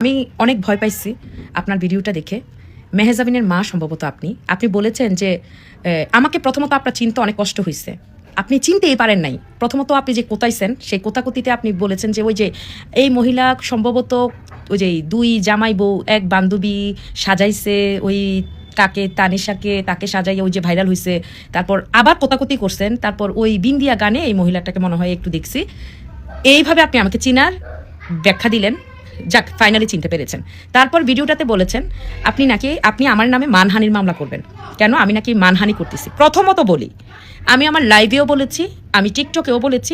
আমি অনেক ভয় পাইছি আপনার ভিডিওটা দেখে। মেহজাবিনের মা সম্ভবত আপনি বলেছেন যে আমাকে প্রথমত আপনার চিনতে অনেক কষ্ট হয়েছে, আপনি চিনতেই পারেন নাই। প্রথমত আপনি যে কোথাইছেন সেই কোতাকুতিতে আপনি বলেছেন যে ওই যে এই মহিলা সম্ভবত ওই যে দুই জামাই বউ এক বান্ধবী সাজাইছে, ওই তাকে তানিশাকে তাকে সাজাইয়া ওই যে ভাইরাল হয়েছে, তারপর আবার কোতাকুতি করছেন, তারপর ওই বিন্দিয়া গানে এই মহিলাটাকে মনে হয় একটু দেখছি। এইভাবে আপনি আমাকে চিনার ব্যাখ্যা দিলেন, যাক ফাইনালি চিনতে পেরেছেন। তারপর ভিডিওটাতে বলেছেন আপনি আমার নামে মানহানির মামলা করবেন। কেন? আমি নাকি মানহানি করতেছি। প্রথমত বলি, আমি আমার লাইভেও বলেছি, আমি টিকটকেও বলেছি,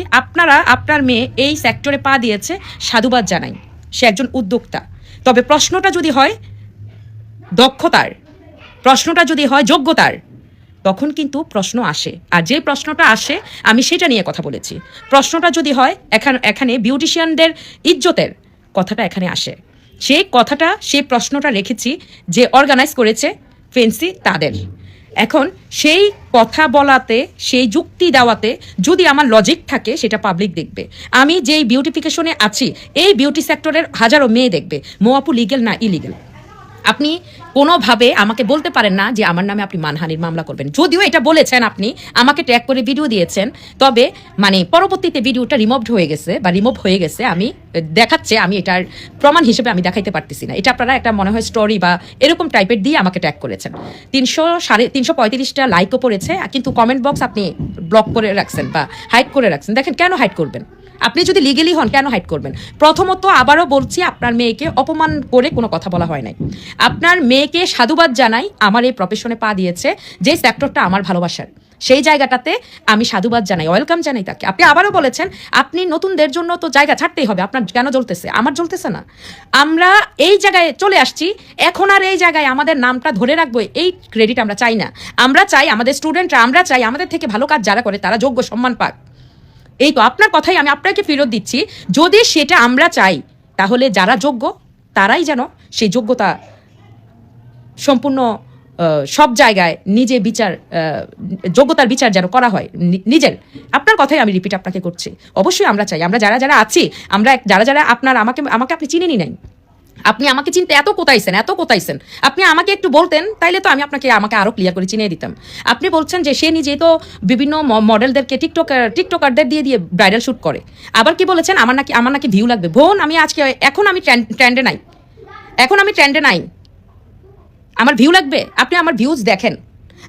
আপনার মেয়ে এই সেক্টরে পা দিয়েছে, সাধুবাদ জানাই, সে একজন উদ্যোক্তা। তবে প্রশ্নটা যদি হয় দক্ষতার, প্রশ্নটা যদি হয় যোগ্যতার, তখন কিন্তু প্রশ্ন আসে। আর যে প্রশ্নটা আসে আমি সেটা নিয়ে কথা বলেছি। প্রশ্নটা যদি হয় এখানে বিউটিশিয়ানদের ইজ্জতের কথাটা এখানে আসে, সেই প্রশ্নটা রেখেছি যে অর্গানাইজ করেছে ফেন্সি তাদের। এখন সেই কথা বলাতে, সেই যুক্তি দেওয়াতে যদি আমার লজিক থাকে সেটা পাবলিক দেখবে। আমি যেই বিউটিফিকেশনে আছি এই বিউটি সেক্টরের হাজারো মেয়ে দেখবে। মোয়াপু লিগেল না ইলিগেল, আপনি কোনোভাবে আমাকে বলতে পারেন না যে আমার নামে আপনি মানহানির মামলা করবেন। যদিও এটা বলেছেন, আপনি আমাকে ট্যাগ করে ভিডিও দিয়েছেন, তবে পরবর্তীতে ভিডিওটা রিমুভ হয়ে গেছে। আমি দেখাচ্ছে, আমি এটার প্রমাণ হিসেবে আমি দেখাইতে পারতেছি না। এটা আপনারা একটা মনে হয় স্টোরি বা এরকম টাইপের দিয়ে আমাকে ট্যাগ করেছেন। 335টা লাইকও পড়েছে, কিন্তু কমেন্ট বক্স আপনি ব্লক করে রাখছেন বা হাইড করে রাখছেন। দেখেন, কেন হাইড করবেন? আপনি যদি লিগেলি হন কেন হাইড করবেন? প্রথমত আবারও বলছি, আপনার মেয়েকে অপমান করে কোনো কথা বলা হয় নাই। আপনার মেয়েকে সাধুবাদ জানাই, আমার এই প্রফেশনে পা দিয়েছে, যে সেক্টরটা আমার ভালোবাসার, সেই জায়গাটাতে আমি সাধুবাদ জানাই, ওয়েলকাম জানাই তাকে। আপনি আবারও বলেছেন আপনি নতুনদের জন্য তো জায়গা ছাড়তেই হবে। আপনার কেন জ্বলতেছে? আমার জ্বলতেছে না। আমরা এই জায়গায় চলে আসছি, এখন আর এই জায়গায় আমাদের নামটা ধরে রাখবো এই ক্রেডিট আমরা চাই না। আমরা চাই আমাদের স্টুডেন্টরা, আমরা চাই আমাদের থেকে ভালো কাজ যারা করে তারা যোগ্য সম্মান পাক। এই তো আপনার কথাই আমি আপনাকে ফেরত দিচ্ছি। যদি সেটা আমরা চাই, তাহলে যারা যোগ্য তারাই যেন সেই যোগ্যতা সম্পূর্ণ সব জায়গায় যোগ্যতার বিচার যেন করা হয় নিজের। আপনার কথাই আমি রিপিট আপনাকে করছি। অবশ্যই আমরা চাই, আমরা যারা আছি, আমরা যারা আমাকে আপনি চিনেনি নাই, আপনি আমাকে চিনতে এত কোথাইছেন। আপনি আমাকে একটু বলতেন, তাইলে তো আমি আমাকে আরো ক্লিয়ার করে চিনিয়ে দিতাম। আপনি বলছেন যে সে নিজে তো বিভিন্ন মডেলদেরকে টিকটকারদের দিয়ে ব্রাইডাল শুট করে। আবার কি বলেছেন আমার নাকি ভিউ লাগবে। বোন, এখন আমি ট্রেন্ডে নাই, আমার ভিউ লাগবে। আপনি আমার ভিউজ দেখেন,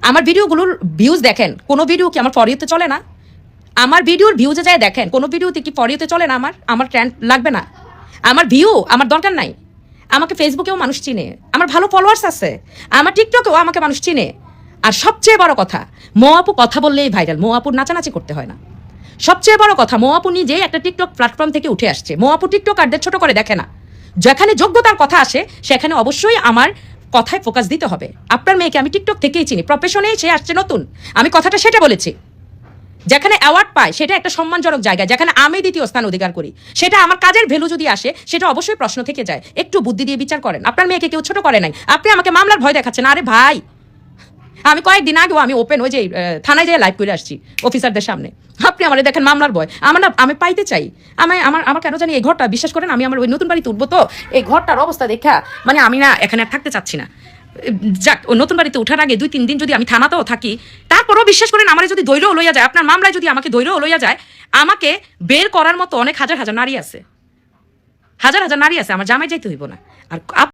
আমার ভিডিওগুলোর ভিউজ দেখেন। কোনো ভিডিও কি আমার ফর ইউতে চলে না? আমার ভিডিওর ভিউজে যায় দেখেন, কোনো ভিডিওতে কি ফর ইউতে চলে না? আমার ট্রেন্ড লাগবে না, আমার ভিউ আমার দরকার নাই। আমাকে ফেসবুকেও মানুষ চিনে, আমার ভালো ফলোয়ার্স আছে, আমার টিকটকেও আমাকে মানুষ চিনে। আর সবচেয়ে বড় কথা, মোয়াপু কথা বললেই ভাইরাল, মোয়াপুর নাচানাচি করতে হয় না। সবচেয়ে বড় কথা, মোয়াপু নিজেই একটা টিকটক প্ল্যাটফর্ম থেকে উঠে আসছে। মোয়াপু টিকটকারদের ছোট করে দেখে না। যেখানে যোগ্যতার কথা আসে সেখানে অবশ্যই আমার কথায় ফোকাস দিতে হবে। আপনার মেয়েকে আমি টিকটক থেকেই চিনি, প্রফেশনেই সে আসছে নতুন, আমি কথাটা সেটা বলেছি। যেখানে অ্যাওয়ার্ড পায় সেটা একটা সম্মানজনক জায়গা, যেখানে আমি দ্বিতীয় স্থান অধিকার করি, সেটা আমার কাজের ভ্যালু যদি আসে সেটা অবশ্যই প্রশ্ন থেকে যায়। একটু বুদ্ধি দিয়ে বিচার করেন। আপনার মেয়েকে কেউ ছোট করে নাই, আপনি আমাকে মামলার ভয় দেখাচ্ছেন। আরে ভাই, আমি কয়েকদিন আগেও আমি ওপেন ওই যে থানায় যেয়ে লাইভ করে আসছি অফিসারদের সামনে। আপনি আমার দেখেন মামলার ভয়। আমি পাইতে চাই। আমার কেন জানি এই ঘরটা, বিশ্বাস করেন, আমি আমার ওই নতুন বাড়িতে উঠবো, তো এই ঘরটার অবস্থা দেখা আমি না এখানে আর থাকতে চাচ্ছি না। যাক, নতুন বাড়িতে ওঠার আগে 2-3 দিন যদি আমি থানাতেও থাকি, তারপরও বিশ্বাস করেন আমার যদি দৈর্য লইয়া যায়, আপনার মামলায় যদি আমাকে দৈর্য লইয়া যায়, আমাকে বের করার মতো অনেক হাজার নারী আছে, আমার জামাই যাইতে হইব না। আর